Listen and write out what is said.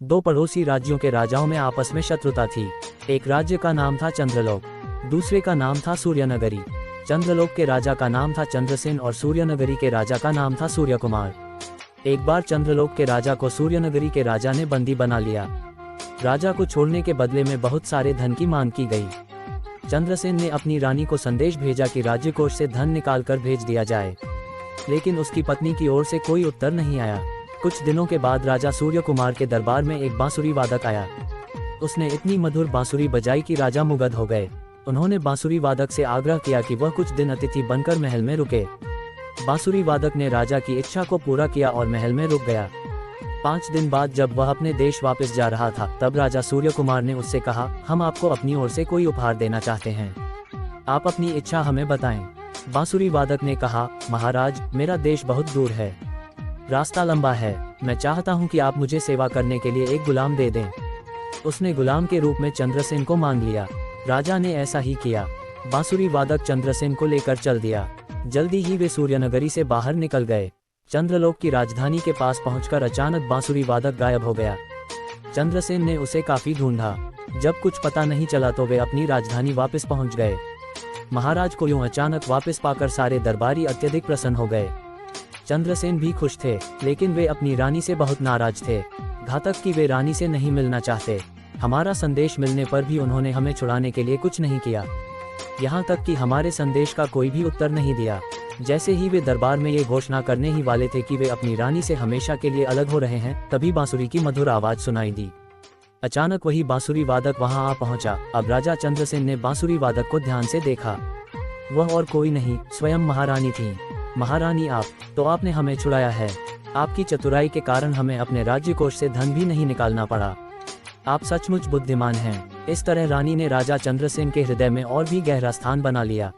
दो पड़ोसी राज्यों के राजाओं में आपस में शत्रुता थी। एक राज्य का नाम था चंद्रलोक, दूसरे का नाम था सूर्यनगरी। चंद्रलोक के राजा का नाम था चंद्रसेन और सूर्यनगरी के राजा का नाम था सूर्यकुमार। एक बार चंद्रलोक के राजा को सूर्यनगरी के राजा ने बंदी बना लिया। राजा को छोड़ने के बदले में बहुत सारे धन की मांग की गई। चंद्रसेन ने अपनी रानी को संदेश भेजा कि राज्य कोष से धन निकाल कर भेज दिया जाए, लेकिन उसकी पत्नी की ओर से कोई उत्तर नहीं आया। कुछ दिनों के बाद राजा सूर्यकुमार के दरबार में एक बांसुरी वादक आया। उसने इतनी मधुर बांसुरी बजाई कि राजा मुग्ध हो गए। उन्होंने बांसुरी वादक से आग्रह किया कि वह कुछ दिन अतिथि बनकर महल में रुके। बांसुरी वादक ने राजा की इच्छा को पूरा किया और महल में रुक गया। 5 दिन बाद जब वह अपने देश वापस जा रहा था, तब राजा सूर्यकुमार ने उससे कहा, हम आपको अपनी ओर से कोई उपहार देना चाहते हैं, आप अपनी इच्छा हमें बताएं। बांसुरी वादक ने कहा, महाराज, मेरा देश बहुत दूर है, रास्ता लंबा है, मैं चाहता हूं कि आप मुझे सेवा करने के लिए एक गुलाम दे दें। उसने गुलाम के रूप में चंद्रसेन को मांग लिया। राजा ने ऐसा ही किया। बांसुरी वादक चंद्रसेन को लेकर चल दिया। जल्दी ही वे सूर्यनगरी से बाहर निकल गए। चंद्रलोक की राजधानी के पास पहुंचकर अचानक बांसुरी वादक गायब हो गया। चंद्रसेन ने उसे काफी ढूंढा। जब कुछ पता नहीं चला तो वे अपनी राजधानी वापस पहुंच गए। महाराज को यूं अचानक वापस पाकर सारे दरबारी अत्यधिक प्रसन्न हो गए। चंद्रसेन भी खुश थे, लेकिन वे अपनी रानी से बहुत नाराज थे। घातक की वे रानी से नहीं मिलना चाहते। हमारा संदेश मिलने पर भी उन्होंने हमें छुड़ाने के लिए कुछ नहीं किया, यहाँ तक कि हमारे संदेश का कोई भी उत्तर नहीं दिया। जैसे ही वे दरबार में ये घोषणा करने ही वाले थे कि वे अपनी रानी से हमेशा के लिए अलग हो रहे हैं, तभी बांसुरी की मधुर आवाज सुनाई दी। अचानक वही बांसुरी वादक वहां आ पहुंचा। अब राजा चंद्रसेन ने बांसुरी वादक को ध्यान से देखा। वह और कोई नहीं, स्वयं महारानी थी। महारानी आप, तो आपने हमें छुड़ाया है। आपकी चतुराई के कारण हमें अपने राज्य कोष से धन भी नहीं निकालना पड़ा। आप सचमुच बुद्धिमान हैं। इस तरह रानी ने राजा चंद्रसेन के हृदय में और भी गहरा स्थान बना लिया।